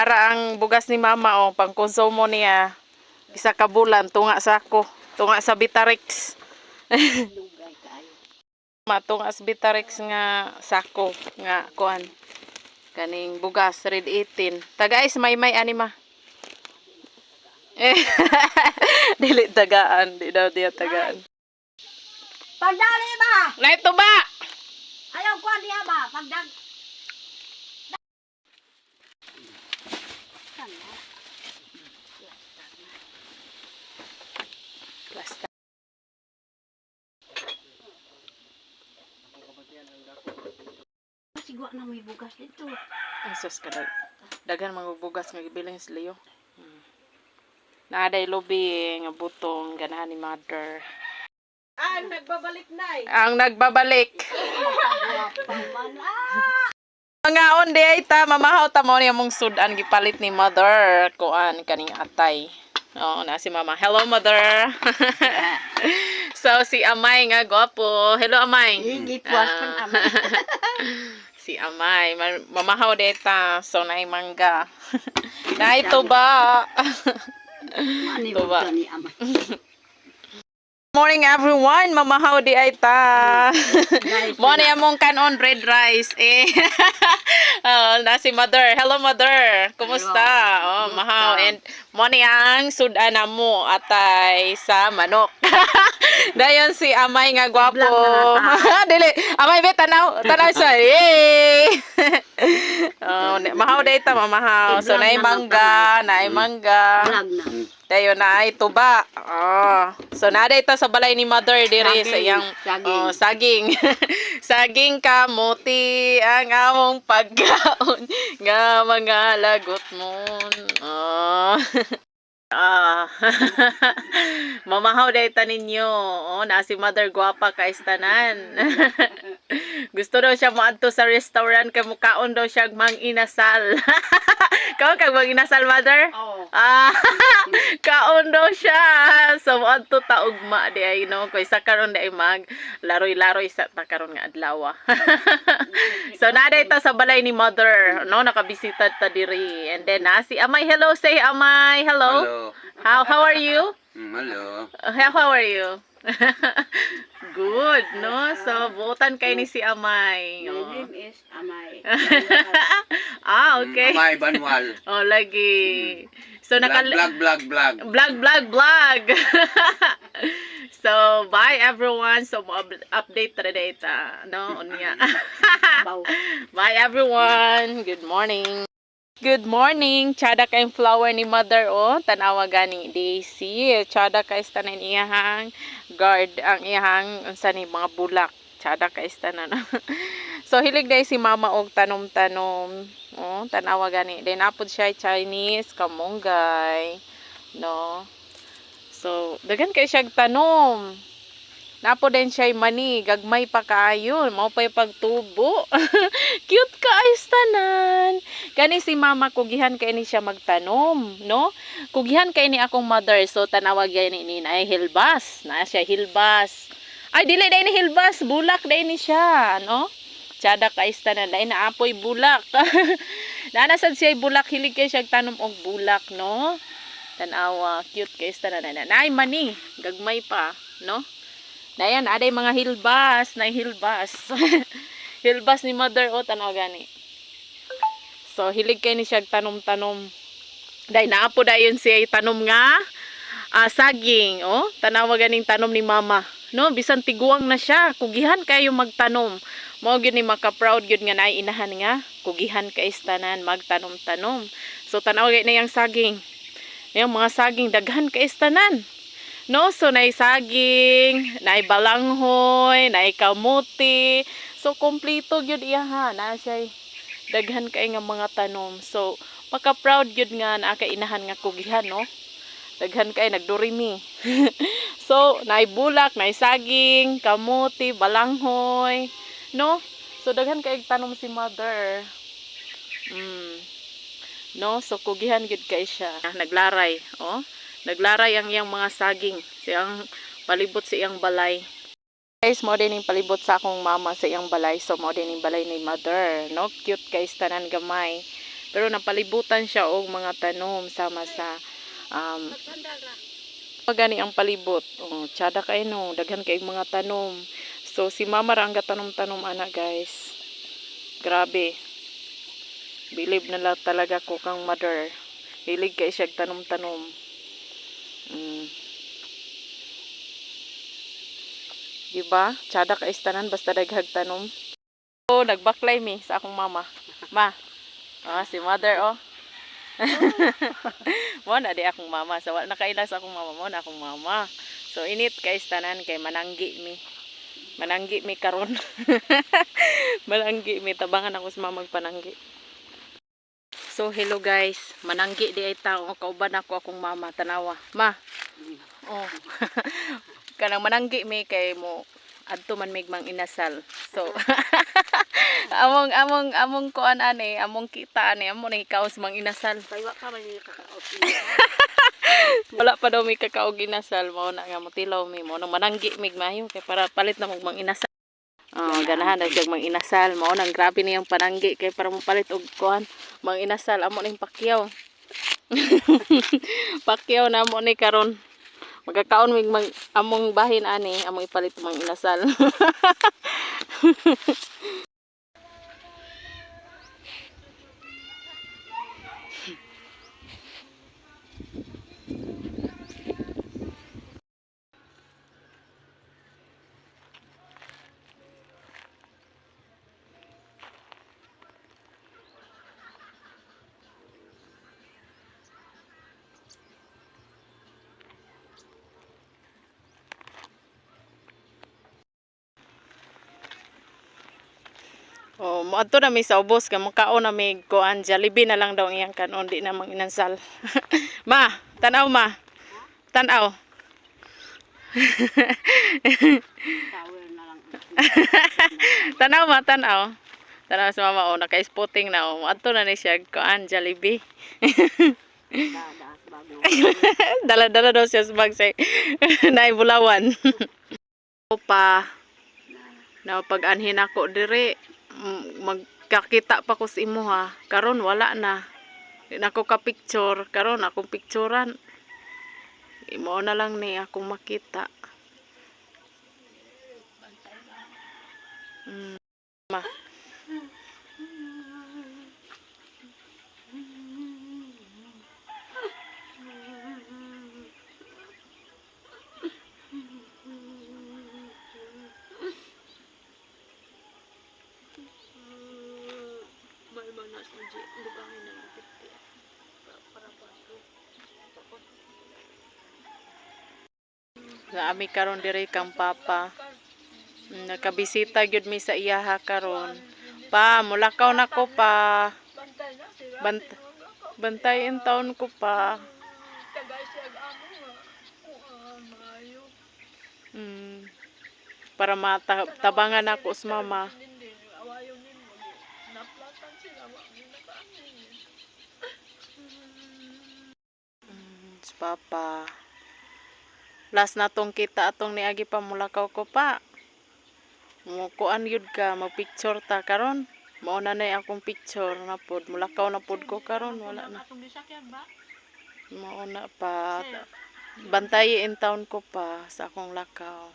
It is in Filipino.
ara ang bugas ni mama o pangkonsumo niya. Isa ka bulan tunga sa ako, tunga sa Vitarex. Tunga sa Vitarex nga sako nga kuan. Kaning bugas red 18. Tagais may anima. Dili tagaan, di daw diya tagaan. Pagdali ba? Naito ba? Ayaw ko niya ba? Pagdag. Plastic. Sigwa na may bugas dito. Asus ka dagan magbugas nga gibilang sila yo. Naaday lobby nga butong ganahan ni mother. Ang nagbabalik na eh. Ang nagbabalik. Mga onde ay ta mamahaw ta mo niya mong sudan gipalit ni mother kuan kaning atay. Oh, na si mama. Hello mother. So si Amay nga gwapo. Hello Amay. Gitwas pang amay. Si Amay mamahaw deta so nay mangga. Na ito ba? Ito ba? Morning everyone, mamahaw di ay ta. Morning among kanon red rice eh. Na si mother. Hello mother. Kumusta? Oh, mahaw and morning ang sudan mo atay sa manok. Dayon si Amay nga gwapo. Dili, Amay be tanaw siya. Yay! Oh, mahaw di ta mamahaw. So naay mangga. Dayon na ay tuba. Oh. So nada ito sa balay ni mother dire sa iyang saging. Saging kamuti ang among pagkaon nga mga lagot mo. Oh. Mamahaw dayta ninyo. Oh, na si mother gwapa ka istanan. Gusto daw siya moadto sa restaurant kay mukaon daw siya mang-inasal. Kaon kag mang-inasal mother? Oo. Kaon daw siya. So moadto ta ugma di ay no kay sa karon di ay mag laroy-laroy sa ta karon nga adlaw. So naday ta sa balay ni mother, no nakabisita ta diri. And then si Amay, hello, say Amay. Hello. Hello. How are you? Hello. How are you? Good, no? So, buutan kay ni si Amay. My Oh. name is Amay. Okay. Amay Banwal. Oh, lagi. So, Vlog. So, bye everyone. So, update ta data. No, unya. Bye everyone. Good morning. Good morning. Tsada kayong flower ni mother oh. Tanawa gani Daisy. Tsada kay tanan iyahang guard ang iyahang unsa ni mga bulak. Tsada kay tanan. So hilig dai si mama og tanom-tanom. Oh, tanawa gani. Then apod siya Chinese kamonggay. No. So daghan kay siya tanom. Napo din siya mani, gagmay pa kaayon, mao pay pagtubo. Cute ka ay tanan. Gani si mama kugihan kay ni siya magtanom, no? Kugihan kay ni akong mother, so tanawag gani ni ay hilbas. Na siya hilbas. Ay dili dai ni hilbas, bulak dai ni siya, no? Tsada ka is tanan dai naapoy bulak. Nanasad siya bulak, hilig kay siya tanom og bulak, no? Tanawa, cute kay is tanan na. Nay mani, gagmay pa, no? Dayan, aday mga hilbas, na hilbas. Hilbas ni mother, o, tanaw gani. So, hilig kay ni siya tanom-tanom. Day, naapo dayon siya tanom nga saging, o. Tanawa ganing tanom ni mama. No, bisan tiguang na siya. Kugihan kayo magtanom. Mao gyud ni maka-proud gyud nga naay inahan nga. Kugihan kay istanan magtanom-tanom. So, tanaw gay na yung saging. Yung mga saging, daghan kay istanan. No, so naay saging, naay balanghoy, naay kamuti. So kompleto gyud iya ha, na siya daghan kay nga mga tanom. So maka-proud gyud nga naa kay inahan nga kugihan, no. Daghan kay nagdurimi. So naay bulak, naay saging, kamuti, balanghoy, no. So daghan kay tanom si mother. No, so kugihan gyud kay siya. Naglaray, oh. Naglaray ang iyang mga saging. Siyang palibot sa iyang balay. Guys, mo din yung palibot sa akong mama sa iyang balay. So, mo din yung balay ni mother. No? Cute guys, tanan gamay. Pero napalibutan siya og mga tanom sama sa gani ang palibot. Oh, tsada kay no, daghan kay mga tanom. So si mama ra ang gatanom-tanom ana guys. Grabe. Believe na lang talaga ko kang mother. Hilig kay siya tanom-tanom. Diba? Tsada ka istanan basta daghag tanom. Oh, nagbaklay mi sa akong mama. Ma. Si mother oh. Mo na di akong mama. So wala nakaila sa akong mama mo na akong mama. So init kay istanan kay mananggi mi. Mananggi mi karon. Mananggi mi tabangan ako sa mama magpananggi. So hello guys, mananggi di ay tao kauban ako akong mama tanawa. Ma. Oh. Kanang mananggi mi kay mo adto man mig mang inasal. So among kuan ani, among kita ani, amo ni kaos mang inasal. Kaya ka man yung kakaot. Wala pa daw mi kakaog inasal mao na nga motilaw mi mo nang mananggi mig mayo kay para palit na mo mang inasal. Oh, ganahan na siya mang inasal mao nang grabe niyang pananggi kay para mo palit og kuan mang inasal amo ning pakyaw. Pakyaw na mo ni karon. Magkakaon mig among bahin ani, among ipalit mang inasal. Oh, moadto na mi sa ubos ka makaon na mi kuan Jollibee na lang daw ang iyang kanon di na mang inansal. Ma, tanaw ma. Tanaw. Tower na lang. Tanaw ma, tanaw. Tanaw sa mama oh naka-spotting na oh. Moadto na ni siya kuan Jollibee. Dadas bago. Dala-dala daw siya sa bag say naibulawan. Pa na pag-anhin ako dire magkakita pa ko sa imo ha. Karon wala na. Di na ako ka-picture. Karon akong picturean. Imo na lang ni akong makita. Ma. May manas mo di lubangin na dito. Para pa. Sa ami karon dire kang papa. Nakabisita gyud mi sa iyaha karon. Pa, mulakaw na ko pa. Bantayin taon ko pa. Para matabangan ako sa mama. Sa papa. Last na tong kita atong niagi pa mulakaw ko pa. Mo kuan yun ka, mag-picture ta karon. Mao na nay akong picture na pod. Mulakaw na pod ko karon, wala na. Mao na pa. Bantayin taon ko pa sa akong lakaw.